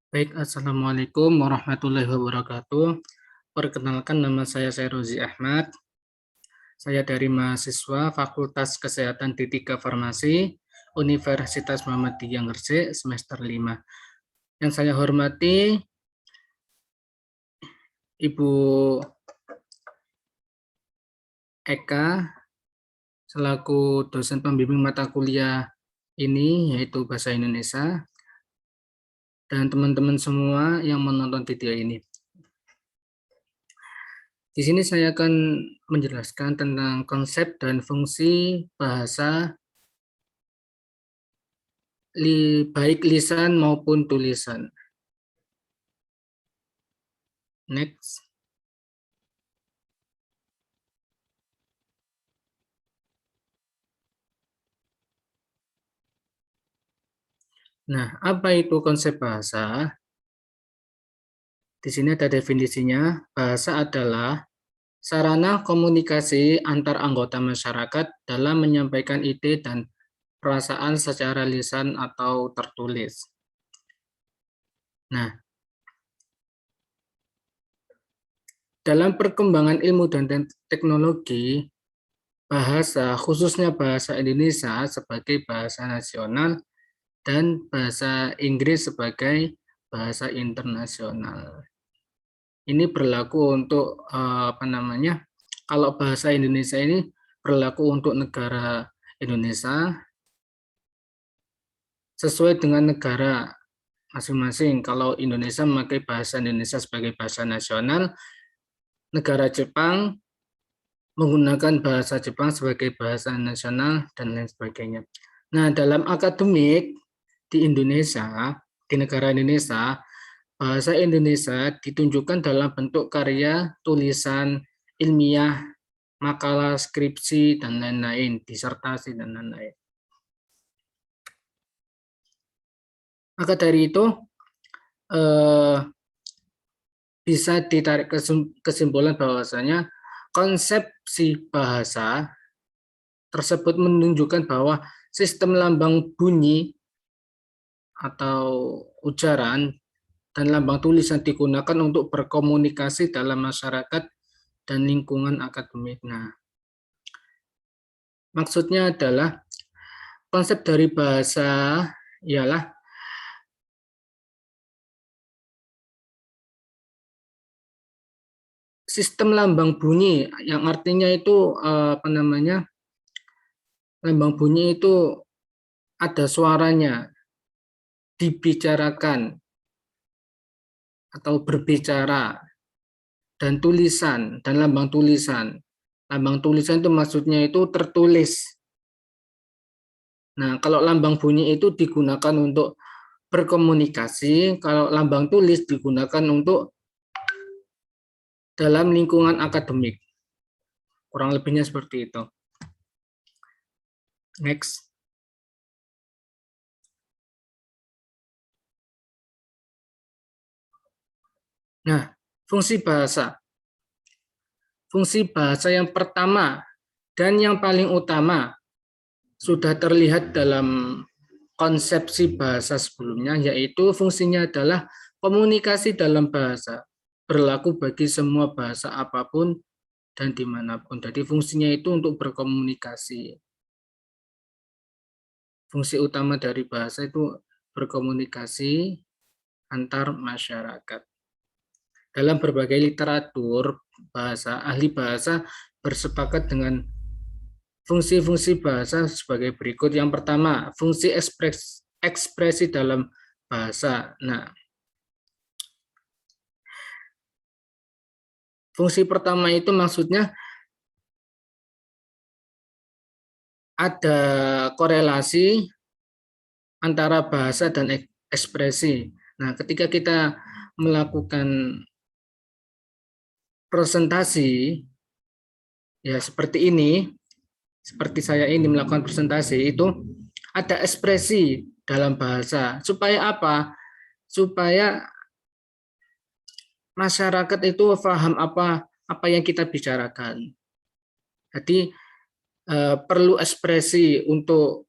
Baik, Assalamualaikum warahmatullahi wabarakatuh. Perkenalkan, nama saya Sairozi Ahmad. Saya dari mahasiswa Fakultas Kesehatan D3 Farmasi, Universitas Muhammadiyah Gresik, semester 5. Yang saya hormati Ibu Eka, selaku dosen pembimbing mata kuliah ini, yaitu Bahasa Indonesia, dan teman-teman semua yang menonton video ini. Di sini saya akan menjelaskan tentang konsep dan fungsi bahasa baik lisan maupun tulisan. Next. Nah, apa itu konsep bahasa? Di sini ada definisinya. Bahasa adalah sarana komunikasi antar anggota masyarakat dalam menyampaikan ide dan perasaan secara lisan atau tertulis. Nah, dalam perkembangan ilmu dan teknologi, bahasa, khususnya bahasa Indonesia sebagai bahasa nasional dan bahasa Inggris sebagai bahasa internasional. Ini berlaku untuk kalau bahasa Indonesia ini berlaku untuk negara Indonesia sesuai dengan negara masing-masing. Kalau Indonesia memakai bahasa Indonesia sebagai bahasa nasional, negara Jepang menggunakan bahasa Jepang sebagai bahasa nasional, dan lain sebagainya. Nah, dalam akademik di Indonesia, di negara Indonesia, bahasa Indonesia ditunjukkan dalam bentuk karya, tulisan, ilmiah, makalah, skripsi, dan lain-lain, disertasi, dan lain-lain. Maka dari itu, bisa ditarik kesimpulan bahwasanya konsepsi bahasa tersebut menunjukkan bahwa sistem lambang bunyi atau ujaran dan lambang tulisan digunakan untuk berkomunikasi dalam masyarakat dan lingkungan akademik. Nah, maksudnya adalah konsep dari bahasa ialah sistem lambang bunyi, yang artinya itu lambang bunyi itu ada suaranya, dibicarakan atau berbicara, dan tulisan dan lambang tulisan. Lambang tulisan itu maksudnya itu tertulis. Nah, kalau lambang bunyi itu digunakan untuk berkomunikasi, kalau lambang tulis digunakan untuk dalam lingkungan akademik. Kurang lebihnya seperti itu. Next. Nah, fungsi bahasa. Fungsi bahasa yang pertama dan yang paling utama sudah terlihat dalam konsepsi bahasa sebelumnya, yaitu fungsinya adalah komunikasi dalam bahasa, berlaku bagi semua bahasa apapun dan dimanapun. Jadi fungsinya itu untuk berkomunikasi. Fungsi utama dari bahasa itu berkomunikasi antar masyarakat. Dalam berbagai literatur bahasa, ahli bahasa bersepakat dengan fungsi-fungsi bahasa sebagai berikut. Yang pertama, fungsi ekspresi dalam bahasa. Nah, fungsi pertama itu maksudnya ada korelasi antara bahasa dan ekspresi. Nah, ketika kita melakukan presentasi, ya seperti ini, seperti saya ini melakukan presentasi, itu ada ekspresi dalam bahasa. Supaya apa? Supaya masyarakat itu paham apa yang kita bicarakan. Jadi perlu ekspresi untuk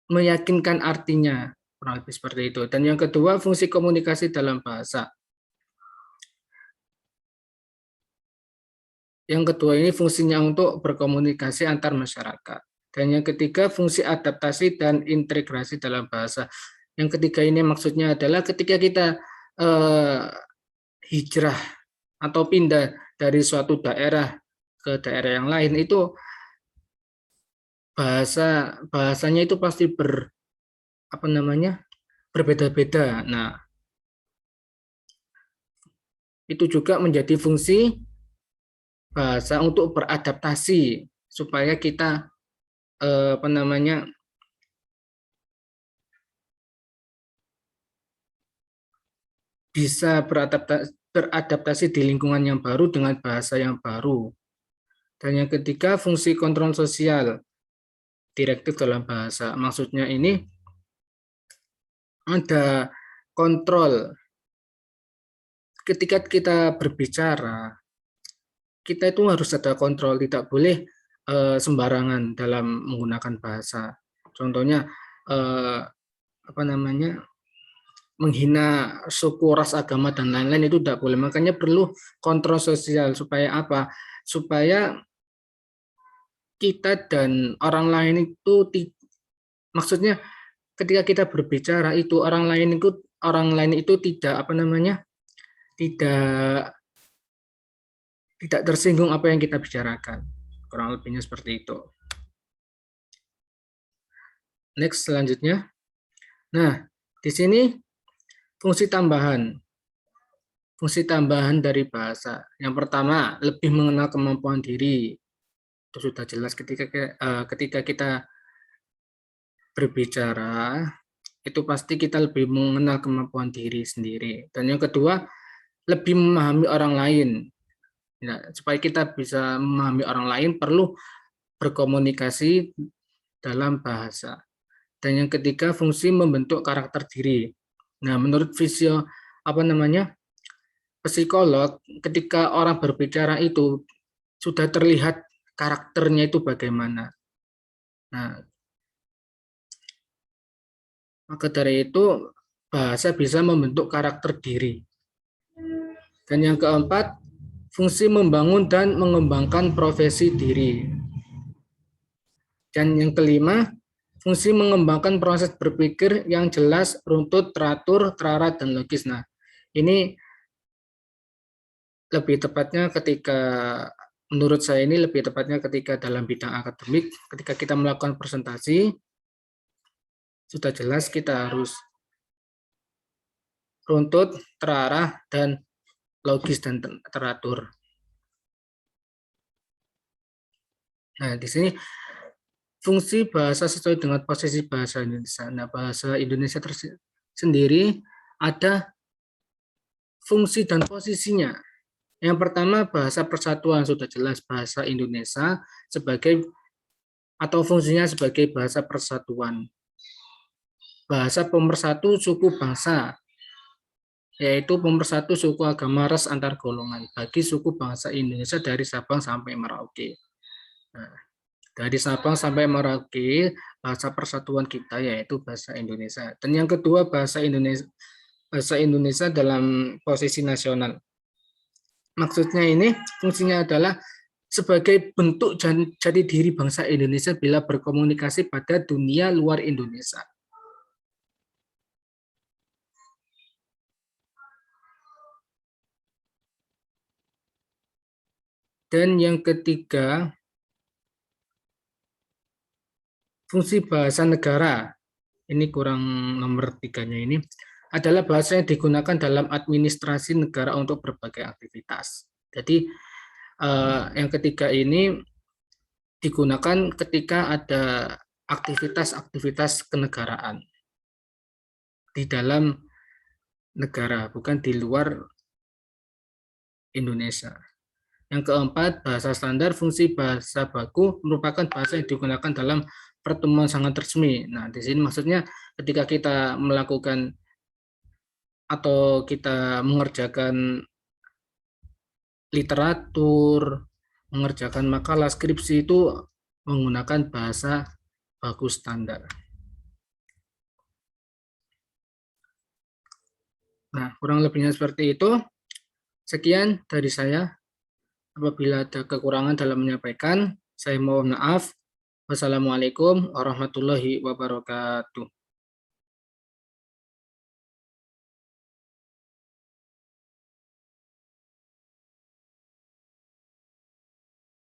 meyakinkan artinya, kurang lebih seperti itu. Dan yang kedua, fungsi komunikasi dalam bahasa. Yang kedua ini fungsinya untuk berkomunikasi antar masyarakat. Dan yang ketiga, fungsi adaptasi dan integrasi dalam bahasa. Yang ketiga ini maksudnya adalah ketika kita hijrah atau pindah dari suatu daerah ke daerah yang lain, itu bahasanya itu pasti berbeda-beda. Nah, itu juga menjadi fungsi bahasa untuk beradaptasi supaya kita bisa beradaptasi di lingkungan yang baru dengan bahasa yang baru. Dan yang ketiga, fungsi kontrol sosial direktif dalam bahasa. Maksudnya ini ada kontrol. Ketika kita berbicara, kita itu harus ada kontrol, tidak boleh sembarangan dalam menggunakan bahasa. Contohnya menghina suku, ras, agama dan lain-lain itu tidak boleh. Makanya perlu kontrol sosial supaya apa? Supaya kita dan orang lain itu maksudnya ketika kita berbicara itu orang lain itu tidak tersinggung apa yang kita bicarakan. Kurang lebihnya seperti itu. Next, selanjutnya. Nah, di sini fungsi tambahan. Fungsi tambahan dari bahasa. Yang pertama, lebih mengenal kemampuan diri. Itu sudah jelas ketika kita berbicara, itu pasti kita lebih mengenal kemampuan diri sendiri. Dan yang kedua, lebih memahami orang lain. Nah, supaya kita bisa memahami orang lain, perlu berkomunikasi dalam bahasa. Dan yang ketiga, fungsi membentuk karakter diri. Nah, menurut psikolog, ketika orang berbicara itu sudah terlihat karakternya itu bagaimana. Nah, maka dari itu bahasa bisa membentuk karakter diri. Dan yang keempat, fungsi membangun dan mengembangkan profesi diri. Dan yang kelima, fungsi mengembangkan proses berpikir yang jelas, runtut, teratur, terarah, dan logis. Nah, ini lebih tepatnya menurut saya ini lebih tepatnya ketika dalam bidang akademik, ketika kita melakukan presentasi, sudah jelas kita harus runtut, terarah, dan logis dan teratur. Nah, di sini fungsi bahasa sesuai dengan posisi bahasa Indonesia. Nah, bahasa Indonesia sendiri ada fungsi dan posisinya. Yang pertama, bahasa persatuan, sudah jelas bahasa Indonesia fungsinya sebagai bahasa persatuan. Bahasa pemersatu suku bangsa, yaitu pemersatu suku, agama, ras, antar golongan bagi suku bangsa Indonesia dari Sabang sampai Merauke. Nah, dari Sabang sampai Merauke, bahasa persatuan kita yaitu bahasa Indonesia. Dan yang kedua, bahasa Indonesia dalam posisi nasional. Maksudnya ini fungsinya adalah sebagai bentuk jati diri bangsa Indonesia bila berkomunikasi pada dunia luar Indonesia. Dan yang ketiga, fungsi bahasa negara. Ini kurang nomor 3-nya ini adalah bahasa yang digunakan dalam administrasi negara untuk berbagai aktivitas. Jadi yang ketiga ini digunakan ketika ada aktivitas-aktivitas kenegaraan di dalam negara, bukan di luar Indonesia. Yang keempat, bahasa standar. Fungsi bahasa baku merupakan bahasa yang digunakan dalam pertemuan sangat resmi. Nah, di sini maksudnya ketika kita melakukan atau kita mengerjakan literatur, mengerjakan makalah skripsi itu menggunakan bahasa baku standar. Nah, kurang lebihnya seperti itu. Sekian dari saya. Apabila ada kekurangan dalam menyampaikan, saya mohon maaf. Wassalamualaikum warahmatullahi wabarakatuh.